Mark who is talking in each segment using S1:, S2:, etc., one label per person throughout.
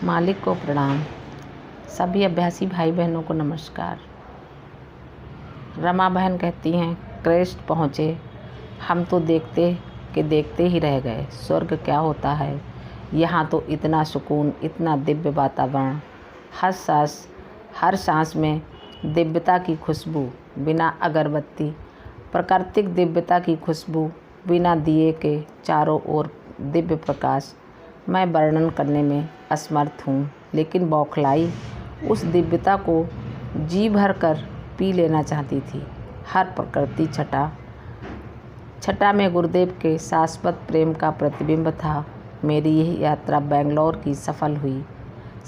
S1: मालिक को प्रणाम। सभी अभ्यासी भाई बहनों को नमस्कार। रमा बहन कहती हैं, क्रेस्ट पहुँचे, हम तो देखते के देखते ही रह गए। स्वर्ग क्या होता है, यहाँ तो इतना सुकून, इतना दिव्य वातावरण, हर सांस में दिव्यता की खुशबू, बिना अगरबत्ती, प्राकृतिक दिव्यता की खुशबू, बिना दिए के चारों ओर दिव्य प्रकाश। मैं वर्णन करने में असमर्थ हूँ, लेकिन बौखलाई उस दिव्यता को जी भर कर पी लेना चाहती थी। हर प्रकृति छटा में गुरुदेव के शाश्वत प्रेम का प्रतिबिंब था। मेरी यह यात्रा बेंगलोर की सफल हुई।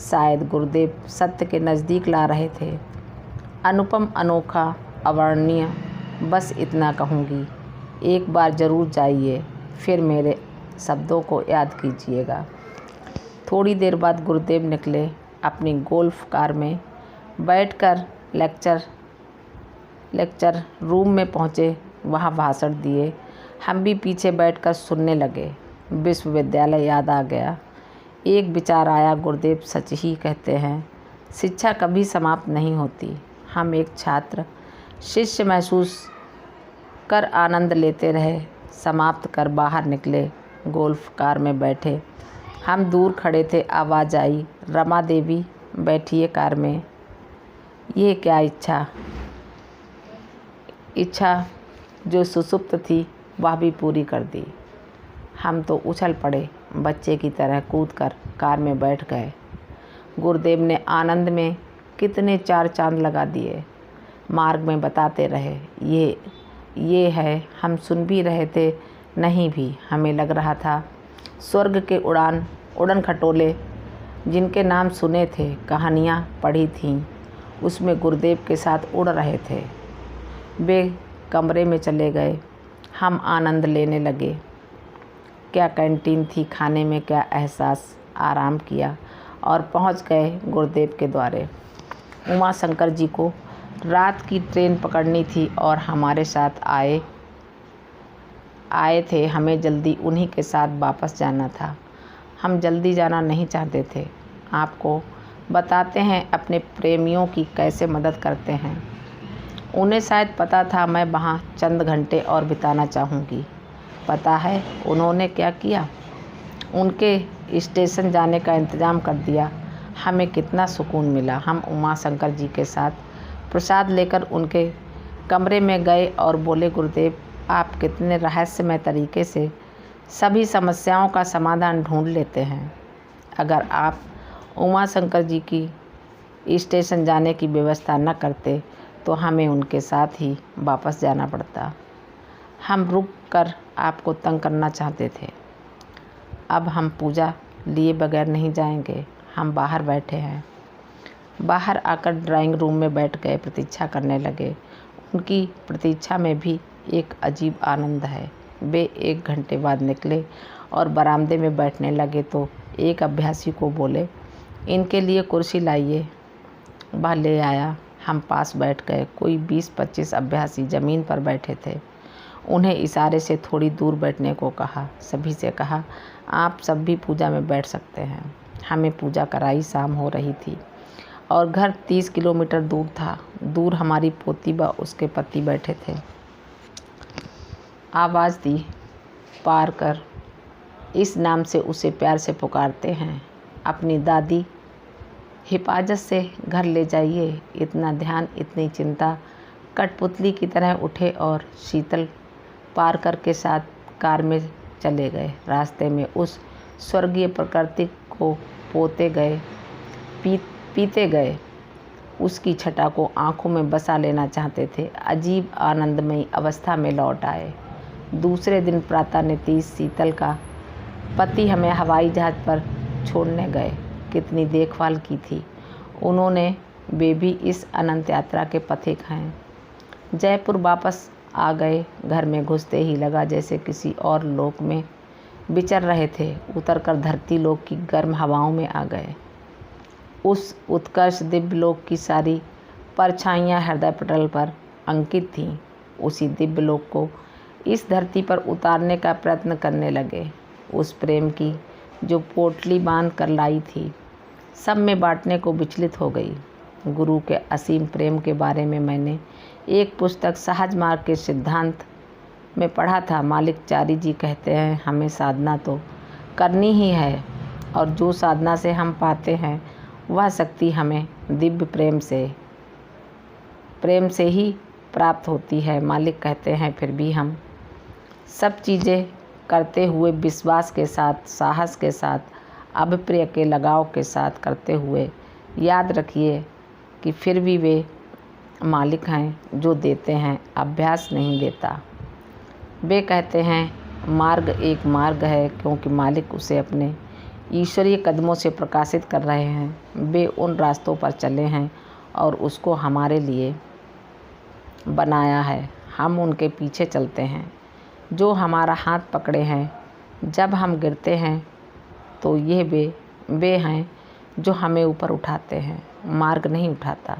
S1: शायद गुरुदेव सत्य के नज़दीक ला रहे थे। अनुपम, अनोखा, अवर्णनीय, बस इतना कहूँगी। एक बार ज़रूर जाइए, फिर मेरे शब्दों को याद कीजिएगा। थोड़ी देर बाद गुरुदेव निकले। अपनी गोल्फ कार में बैठकर लेक्चर रूम में पहुँचे। वहाँ भाषण दिए। हम भी पीछे बैठकर सुनने लगे। विश्वविद्यालय याद आ गया। एक विचार आया, गुरुदेव सच ही कहते हैं, शिक्षा कभी समाप्त नहीं होती। हम एक छात्र शिष्य महसूस कर आनंद लेते रहे। समाप्त कर बाहर निकले। गोल्फ कार में बैठे। हम दूर खड़े थे। आवाज़ आई, रमा देवी बैठिए कार में। ये क्या इच्छा जो सुसुप्त थी वह भी पूरी कर दी। हम तो उछल पड़े, बच्चे की तरह कूदकर कार में बैठ गए। गुरुदेव ने आनंद में कितने चार चांद लगा दिए। मार्ग में बताते रहे, ये है। हम सुन भी रहे थे, नहीं भी। हमें लग रहा था स्वर्ग के उड़न खटोले जिनके नाम सुने थे, कहानियाँ पढ़ी थीं, उसमें गुरुदेव के साथ उड़ रहे थे। वे कमरे में चले गए। हम आनंद लेने लगे। क्या कैंटीन थी, खाने में क्या एहसास। आराम किया और पहुंच गए गुरुदेव के द्वारे। उमा शंकर जी को रात की ट्रेन पकड़नी थी और हमारे साथ आए थे। हमें जल्दी उन्हीं के साथ वापस जाना था। हम जल्दी जाना नहीं चाहते थे। आपको बताते हैं अपने प्रेमियों की कैसे मदद करते हैं। उन्हें शायद पता था मैं वहाँ चंद घंटे और बिताना चाहूँगी। पता है उन्होंने क्या किया? उनके स्टेशन जाने का इंतज़ाम कर दिया। हमें कितना सुकून मिला। हम उमा शंकर जी के साथ प्रसाद लेकर उनके कमरे में गए और बोले, गुरुदेव आप कितने रहस्यमय तरीके से सभी समस्याओं का समाधान ढूंढ लेते हैं। अगर आप उमा शंकर जी की स्टेशन जाने की व्यवस्था न करते तो हमें उनके साथ ही वापस जाना पड़ता। हम रुक कर आपको तंग करना चाहते थे। अब हम पूजा लिए बगैर नहीं जाएंगे। हम बाहर बैठे हैं। बाहर आकर ड्राइंग रूम में बैठ गए, प्रतीक्षा करने लगे। उनकी प्रतीक्षा में भी एक अजीब आनंद है। वे 1 घंटे बाद निकले और बरामदे में बैठने लगे तो एक अभ्यासी को बोले, इनके लिए कुर्सी लाइए। वह ले आया। हम पास बैठ गए। कोई 20-25 अभ्यासी ज़मीन पर बैठे थे। उन्हें इशारे से थोड़ी दूर बैठने को कहा। सभी से कहा, आप सब भी पूजा में बैठ सकते हैं। हमें पूजा कराई। शाम हो रही थी और घर 30 किलोमीटर दूर था। दूर हमारी पोती व उसके पति बैठे थे। आवाज़ दी, पार कर, इस नाम से उसे प्यार से पुकारते हैं। अपनी दादी हिफाजत से घर ले जाइए। इतना ध्यान, इतनी चिंता। कठपुतली की तरह उठे और शीतल पारकर के साथ कार में चले गए। रास्ते में उस स्वर्गीय प्रकृति को पीते गए। उसकी छटा को आंखों में बसा लेना चाहते थे। अजीब आनंदमयी अवस्था में लौट आए। दूसरे दिन प्रातः नीतीश शीतल का पति हमें हवाई जहाज़ पर छोड़ने गए। कितनी देखभाल की थी उन्होंने। वे भी इस अनंत यात्रा के पथिक हैं। जयपुर वापस आ गए। घर में घुसते ही लगा जैसे किसी और लोक में विचर रहे थे। उतरकर धरती लोक की गर्म हवाओं में आ गए। उस उत्कर्ष दिव्य लोक की सारी परछाइयाँ हृदय पटल पर अंकित थीं। उसी दिव्य लोक को इस धरती पर उतारने का प्रयत्न करने लगे। उस प्रेम की जो पोटली बांध कर लाई थी। सब में बांटने को विचलित हो गई। गुरु के असीम प्रेम के बारे में मैंने एक पुस्तक सहज मार्ग के सिद्धांत में पढ़ा था। मालिक चारी जी कहते हैं, हमें साधना तो करनी ही है और जो साधना से हम पाते हैं वह शक्ति हमें दिव्य प्रेम से ही प्राप्त होती है। मालिक कहते हैं, फिर भी हम सब चीज़ें करते हुए विश्वास के साथ, साहस के साथ, अभिप्रिय के लगाव के साथ करते हुए याद रखिए कि फिर भी वे मालिक हैं जो देते हैं, अभ्यास नहीं देता। वे कहते हैं मार्ग एक मार्ग है क्योंकि मालिक उसे अपने ईश्वरीय कदमों से प्रकाशित कर रहे हैं। वे उन रास्तों पर चले हैं और उसको हमारे लिए बनाया है। हम उनके पीछे चलते हैं जो हमारा हाथ पकड़े हैं। जब हम गिरते हैं तो ये वे हैं जो हमें ऊपर उठाते हैं, मार्ग नहीं उठाता।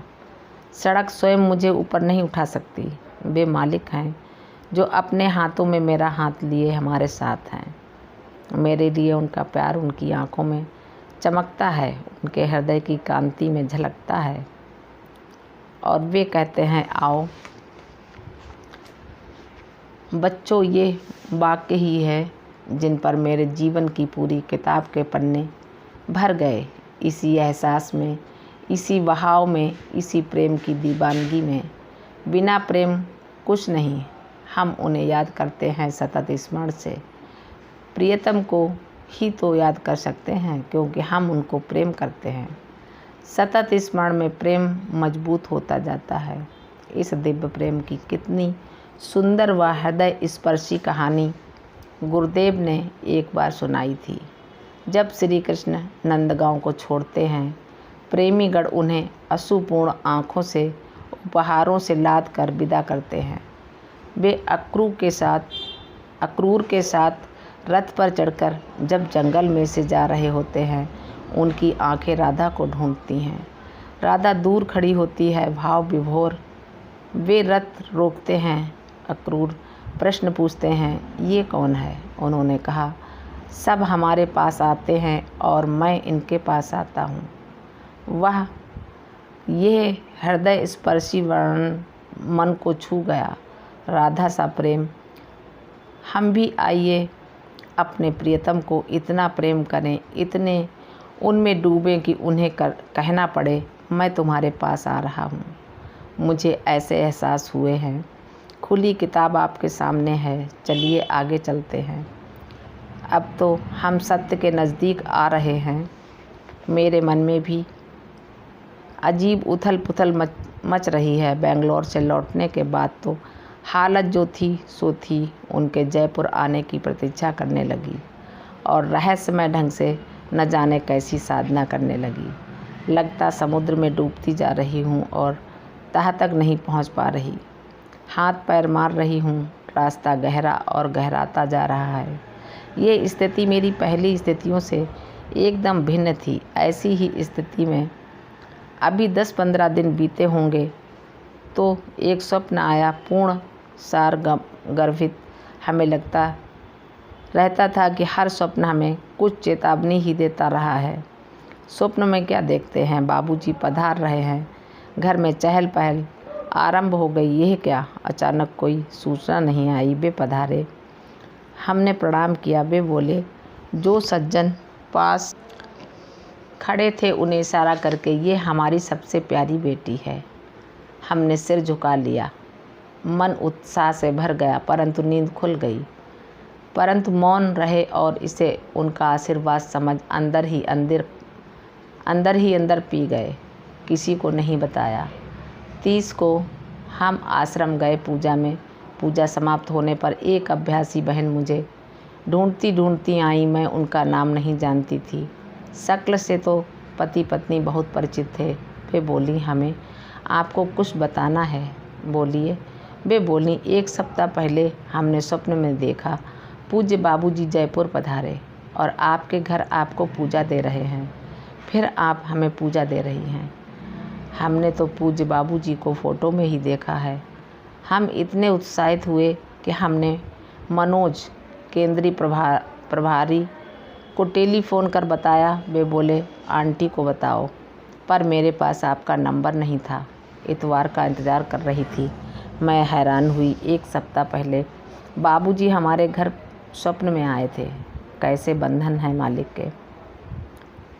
S1: सड़क स्वयं मुझे ऊपर नहीं उठा सकती। वे मालिक हैं जो अपने हाथों में मेरा हाथ लिए हमारे साथ हैं। मेरे लिए उनका प्यार उनकी आंखों में चमकता है, उनके हृदय की कांति में झलकता है और वे कहते हैं, आओ बच्चों, ये वाक्य ही है जिन पर मेरे जीवन की पूरी किताब के पन्ने भर गए। इसी एहसास में, इसी बहाव में, इसी प्रेम की दीवानगी में। बिना प्रेम कुछ नहीं। हम उन्हें याद करते हैं सतत स्मरण से। प्रियतम को ही तो याद कर सकते हैं क्योंकि हम उनको प्रेम करते हैं। सतत स्मरण में प्रेम मजबूत होता जाता है। इस दिव्य प्रेम की कितनी सुंदर व हृदय स्पर्शी कहानी गुरुदेव ने एक बार सुनाई थी। जब श्री कृष्ण नंदगांव को छोड़ते हैं, प्रेमीगण उन्हें अश्रुपूर्ण आँखों से उपहारों से लाद कर विदा करते हैं। वे अक्रूर के साथ रथ पर चढ़कर जब जंगल में से जा रहे होते हैं, उनकी आंखें राधा को ढूंढती हैं। राधा दूर खड़ी होती है, भाव विभोर। वे रथ रोकते हैं। अक्रूर प्रश्न पूछते हैं, ये कौन है? उन्होंने कहा, सब हमारे पास आते हैं और मैं इनके पास आता हूँ। वह यह हृदय स्पर्शी वर्णन मन को छू गया। राधा सा प्रेम। हम भी आइए अपने प्रियतम को इतना प्रेम करें, इतने उनमें डूबें कि उन्हें कहना पड़े, मैं तुम्हारे पास आ रहा हूँ। मुझे ऐसे एहसास हुए हैं। खुली किताब आपके सामने है, चलिए आगे चलते हैं। अब तो हम सत्य के नज़दीक आ रहे हैं। मेरे मन में भी अजीब उथल पुथल मच रही है। बेंगलोर से लौटने के बाद तो हालत जो थी सो थी। उनके जयपुर आने की प्रतीक्षा करने लगी और रहस्यमय ढंग से न जाने कैसी साधना करने लगी। लगता समुद्र में डूबती जा रही हूँ और तह तक नहीं पहुँच पा रही। हाथ पैर मार रही हूँ। रास्ता गहरा और गहराता जा रहा है। ये स्थिति मेरी पहली स्थितियों से एकदम भिन्न थी। ऐसी ही स्थिति में अभी 10-15 दिन बीते होंगे तो एक स्वप्न आया, पूर्ण सार गर्भित। हमें लगता रहता था कि हर स्वप्न हमें कुछ चेतावनी ही देता रहा है। स्वप्न में क्या देखते हैं? बाबूजी पधार रहे हैं। घर में चहल पहल आरंभ हो गई। यह क्या? अचानक कोई सूचना नहीं आई। वे पधारे। हमने प्रणाम किया। वे बोले, जो सज्जन पास खड़े थे उन्हें इशारा करके, ये हमारी सबसे प्यारी बेटी है। हमने सिर झुका लिया। मन उत्साह से भर गया, परंतु नींद खुल गई। परंतु मौन रहे और इसे उनका आशीर्वाद समझ अंदर ही अंदर पी गए। किसी को नहीं बताया। 30 को हम आश्रम गए पूजा में। पूजा समाप्त होने पर एक अभ्यासी बहन मुझे ढूंढती ढूंढती आई। मैं उनका नाम नहीं जानती थी। शक्ल से तो पति पत्नी बहुत परिचित थे। वे बोली, हमें आपको कुछ बताना है। बोलिए। वे बोली, 1 सप्ताह पहले हमने स्वप्न में देखा पूज्य बाबूजी जयपुर पधारे और आपके घर आपको पूजा दे रहे हैं। फिर आप हमें पूजा दे रही हैं। हमने तो पूज्य बाबूजी को फ़ोटो में ही देखा है। हम इतने उत्साहित हुए कि हमने मनोज केंद्रीय प्रभारी को टेलीफ़ोन कर बताया। वे बोले आंटी को बताओ, पर मेरे पास आपका नंबर नहीं था। इतवार का इंतज़ार कर रही थी। मैं हैरान हुई। 1 सप्ताह पहले बाबूजी हमारे घर स्वप्न में आए थे। कैसे बंधन है मालिक के।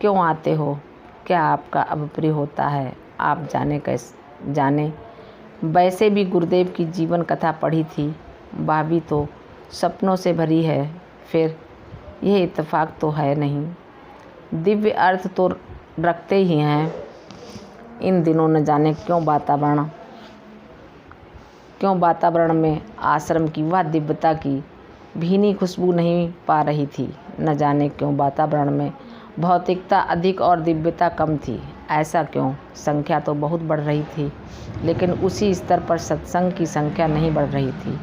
S1: क्यों आते हो? क्या आपका अब प्रिय होता है? आप जाने वैसे भी गुरुदेव की जीवन कथा पढ़ी थी। भाभी तो सपनों से भरी है। फिर यह इत्तेफाक तो है नहीं। दिव्य अर्थ तो रखते ही हैं। इन दिनों न जाने क्यों वातावरण में आश्रम की वह दिव्यता की भीनी खुशबू नहीं पा रही थी। न जाने क्यों वातावरण में भौतिकता अधिक और दिव्यता कम थी। ऐसा क्यों? संख्या तो बहुत बढ़ रही थी, लेकिन उसी स्तर पर सत्संग की संख्या नहीं बढ़ रही थी।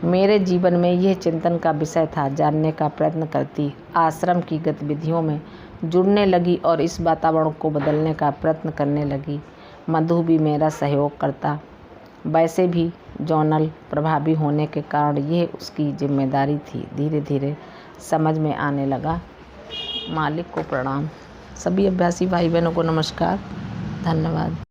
S1: मेरे जीवन में यह चिंतन का विषय था। जानने का प्रयत्न करती आश्रम की गतिविधियों में जुड़ने लगी और इस वातावरण को बदलने का प्रयत्न करने लगी। मधु भी मेरा सहयोग करता। वैसे भी जौनल प्रभावी होने के कारण यह उसकी जिम्मेदारी थी। धीरे धीरे समझ में आने लगा। मालिक को प्रणाम। सभी अभ्यासी भाई बहनों को नमस्कार। धन्यवाद।